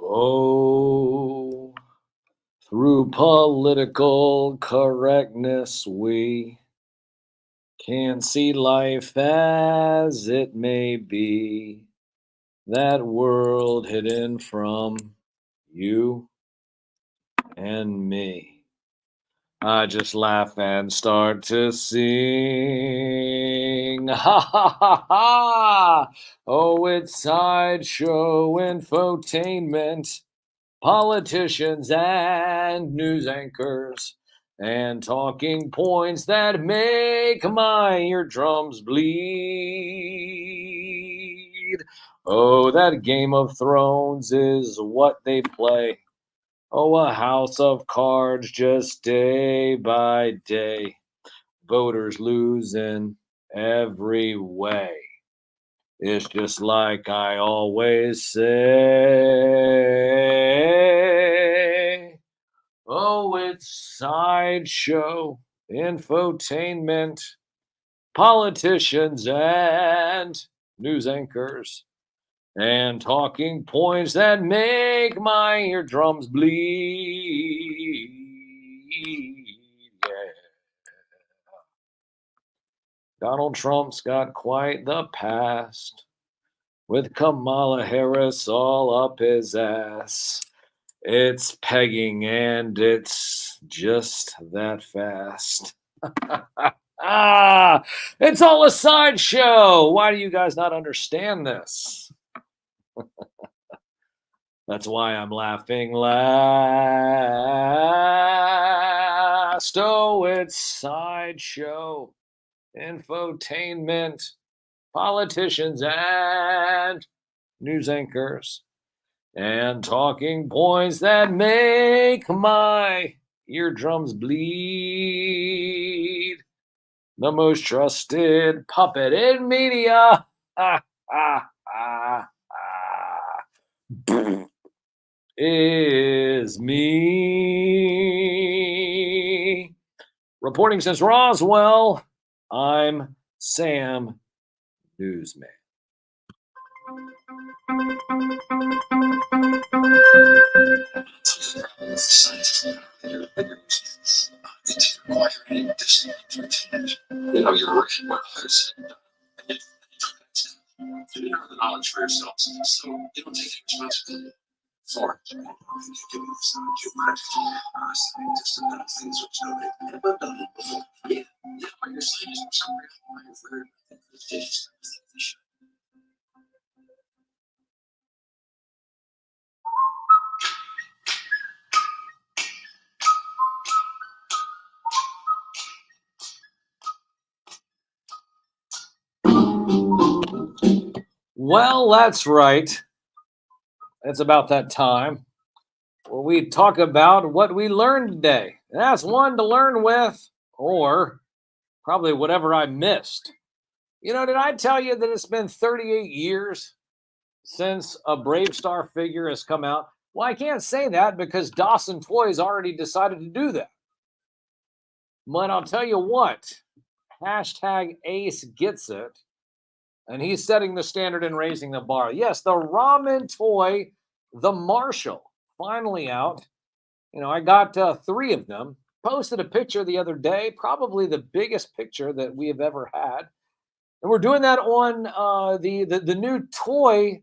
Oh, through political correctness, we can't see life as it may be. That world hidden from you and me. I just laugh and start to sing. Ha ha ha ha! Oh, it's sideshow infotainment, politicians and news anchors, and talking points that make my eardrums bleed. Oh, that Game of Thrones is what they play. Oh, a house of cards just day by day. Voters lose in every way. It's just like I always say. Oh, it's sideshow, infotainment, politicians and news anchors, and talking points that make my eardrums bleed. Yeah. Donald Trump's got quite the past, with Kamala Harris all up his ass. It's pegging and it's just that fast. It's all a sideshow. Why do you guys not understand this? That's why I'm laughing last. Oh, it's sideshow, infotainment, politicians and news anchors, and talking points that make my eardrums bleed. The most trusted puppet in media. Is me. Reporting since Roswell, I'm Sam Newsman. You're working with others, and you know the knowledge for yourself, so you don't take any responsibility for it. You give yourself to practical scientists and other things which nobody had ever done before. Yeah, but you're scientists for some reason. Why you're very, I think this should. Well, that's right. It's about that time where we talk about what we learned today. And that's one to learn with, or probably whatever I missed. You know, did I tell you that it's been 38 years since a Brave Star figure has come out? Well, I can't say that because Dawson Toys already decided to do that. But I'll tell you what, hashtag Ace gets it. And he's setting the standard and raising the bar. Yes, the ramen toy, the Marshall, finally out. You know, I got 3 of them. Posted a picture the other day, probably the biggest picture that we have ever had. And we're doing that on the new toy.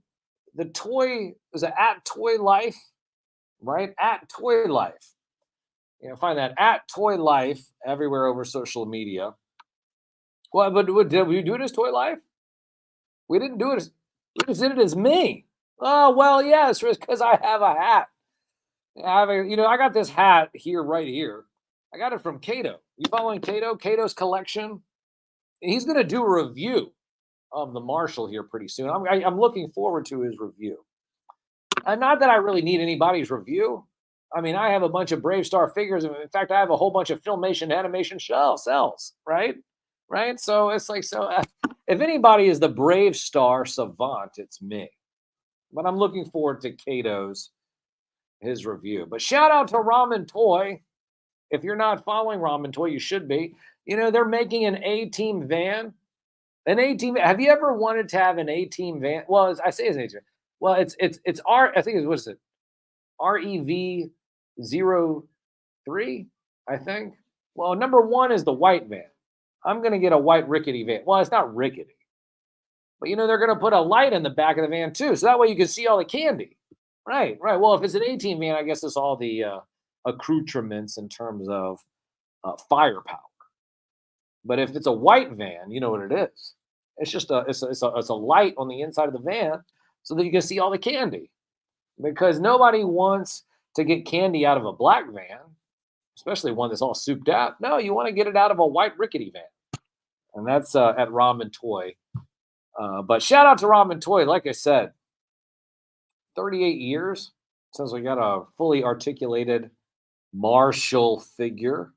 The toy is at Toy Life, right? At Toy Life. You know, find that at Toy Life everywhere over social media. Well, but did we do it as Toy Life? We didn't do it as, we just did it as me. Oh, well, yes, because I have a hat. I got this hat here, right here. I got it from Cato. You following Cato? Cato's collection. He's going to do a review of the Marshall here pretty soon. I'm looking forward to his review. And not that I really need anybody's review. I mean, I have a bunch of Brave Star figures. In fact, I have a whole bunch of Filmation animation cells, right? Right? So it's like, if anybody is the Brave Star savant, it's me. But I'm looking forward to his review. But shout out to Ramen Toy. If you're not following Ramen Toy, you should be. They're making an A-team van. An A-team. Have you ever wanted to have an A-team van? Well, I say it's an A-team. Well, it's R. I think it's what is it? REV03. I think. Well, number one is the white van. I'm gonna get a white rickety van. Well, it's not rickety, but they're gonna put a light in the back of the van too, so that way you can see all the candy. Right, right. Well, if it's an 18 van, I guess it's all the accoutrements in terms of firepower. But if it's a white van, you know what it is. It's just it's a light on the inside of the van so that you can see all the candy. Because nobody wants to get candy out of a black van, especially one that's all souped out. No, you want to get it out of a white rickety van, and that's at Ramen Toy. But shout out to Ramen Toy. Like I said, 38 years since we got a fully articulated Marshall figure.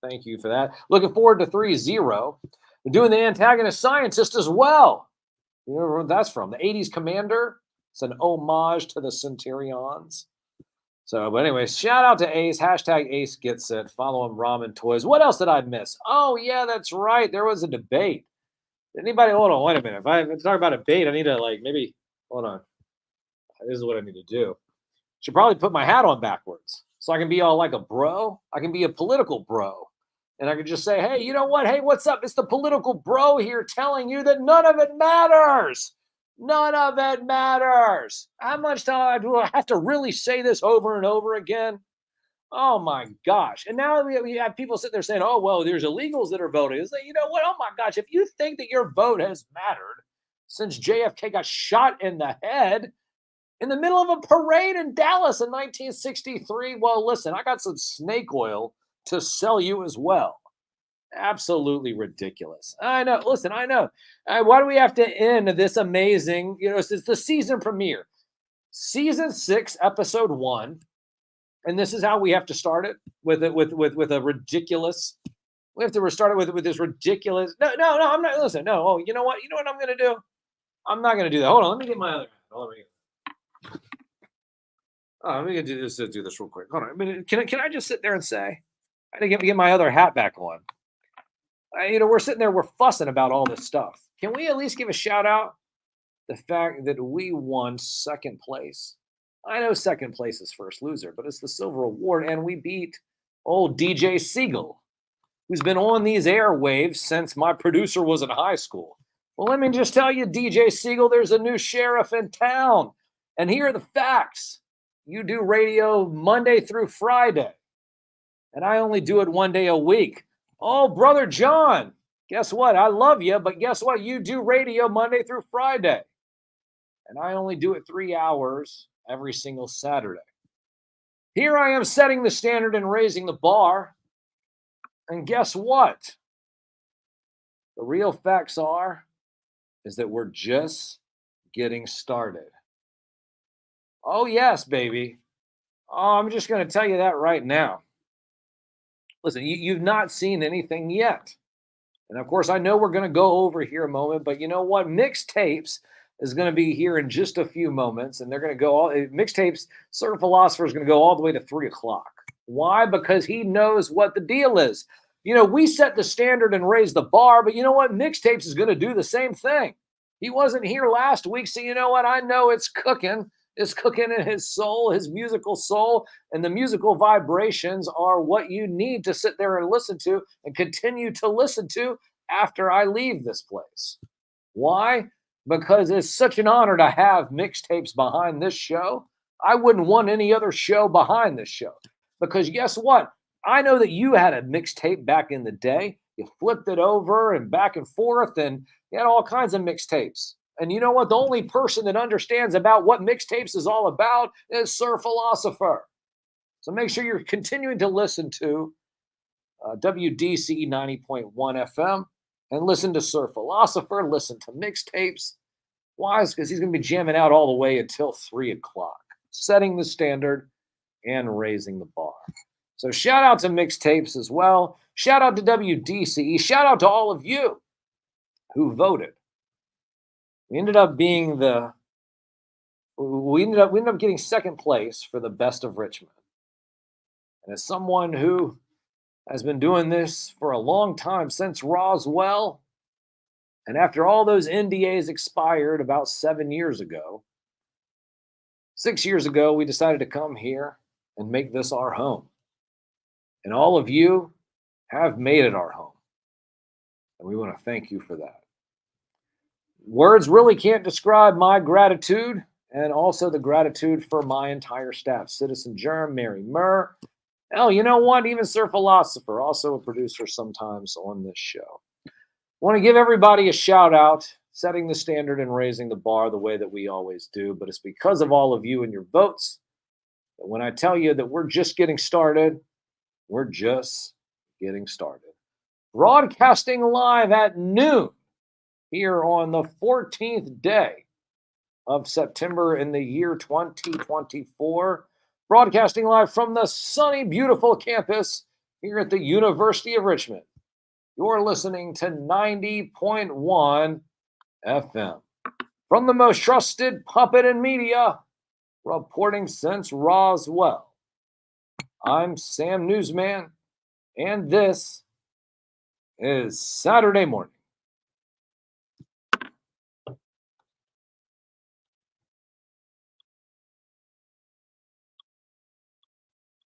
Thank you for that. Looking forward to 3-0. We're doing the antagonist scientist as well. You know where that's from? The 80s Commander. It's an homage to the Centurions. So, but anyways, shout out to Ace. Hashtag Ace Gets It. Follow him, Ramen Toys. What else did I miss? Oh, yeah, that's right. There was a debate. Anybody, hold on, wait a minute. If I talk about a debate, I need to maybe, hold on. This is what I need to do. Should probably put my hat on backwards so I can be all like a bro. I can be a political bro. And I can just say, hey, you know what? Hey, what's up? It's the political bro here telling you that none of it matters. None of it matters. How much time do I have to really say this over and over again? Oh my gosh. And now we have people sitting there saying, oh, well, there's illegals that are voting. It's like, you know what? Oh my gosh. If you think that your vote has mattered since JFK got shot in the head in the middle of a parade in Dallas in 1963, well, listen, I got some snake oil to sell you as well. Absolutely ridiculous. I know. Listen, I know. Why do we have to end this amazing? It's the season premiere, season 6, episode 1, and this is how we have to start it with a ridiculous. We have to restart it with this ridiculous. No. I'm not. Listen, no. Oh, you know what? You know what I'm going to do? I'm not going to do that. Hold on. Let me get my other. Let me do this real quick. Hold on. I mean, can I just sit there and say? I didn't get my other hat back on. We're sitting there, we're fussing about all this stuff. Can we at least give a shout out the fact that we won second place? I know second place is first loser, but it's the silver award, and we beat old DJ Siegel, who's been on these airwaves since my producer was in high school. Well, let me just tell you, DJ Siegel, there's a new sheriff in town, and here are the facts. You do radio Monday through Friday, and I only do it one day a week. Oh, Brother John, guess what? I love you, but guess what? You do radio Monday through Friday. And I only do it 3 hours every single Saturday. Here I am setting the standard and raising the bar. And guess what? The real facts is that we're just getting started. Oh, yes, baby. Oh, I'm just going to tell you that right now. Listen, you've not seen anything yet. And of course, I know we're going to go over here a moment, but you know what? Mixtapes is going to be here in just a few moments, and they're going to go all mixtapes. Certain Philosopher is going to go all the way to 3:00. Why? Because he knows what the deal is. We set the standard and raise the bar, but you know what? Mixtapes is going to do the same thing. He wasn't here last week, so you know what? I know it's cooking. It's cooking in his soul, his musical soul, and the musical vibrations are what you need to sit there and listen to and continue to listen to after I leave this place. Why? Because it's such an honor to have mixtapes behind this show. I wouldn't want any other show behind this show. Because guess what? I know that you had a mixtape back in the day. You flipped it over and back and forth, and you had all kinds of mixtapes. And you know what? The only person that understands about what mixtapes is all about is Sir Philosopher. So make sure you're continuing to listen to WDCE 90.1 FM and listen to Sir Philosopher, listen to mixtapes. Why? Because he's going to be jamming out all the way until 3:00, setting the standard and raising the bar. So shout out to mixtapes as well. Shout out to WDCE. Shout out to all of you who voted. We ended up getting second place for the best of Richmond. And as someone who has been doing this for a long time, since Roswell. And after all those NDAs expired about 7 years ago, 6 years ago, we decided to come here and make this our home. And all of you have made it our home. And we want to thank you for that. Words really can't describe my gratitude, and also the gratitude for my entire staff. Citizen Germ, Mary Murr. Hell, you know what? Even Sir Philosopher, also a producer sometimes on this show. Want to give everybody a shout out, setting the standard and raising the bar the way that we always do. But it's because of all of you and your votes that when I tell you that we're just getting started, we're just getting started. Broadcasting live at noon here on the 14th day of September in the year 2024. Broadcasting live from the sunny, beautiful campus here at the University of Richmond. You're listening to 90.1 FM. From the most trusted puppet in media, reporting since Roswell. I'm Sam Newsman, and this is Saturday Morning.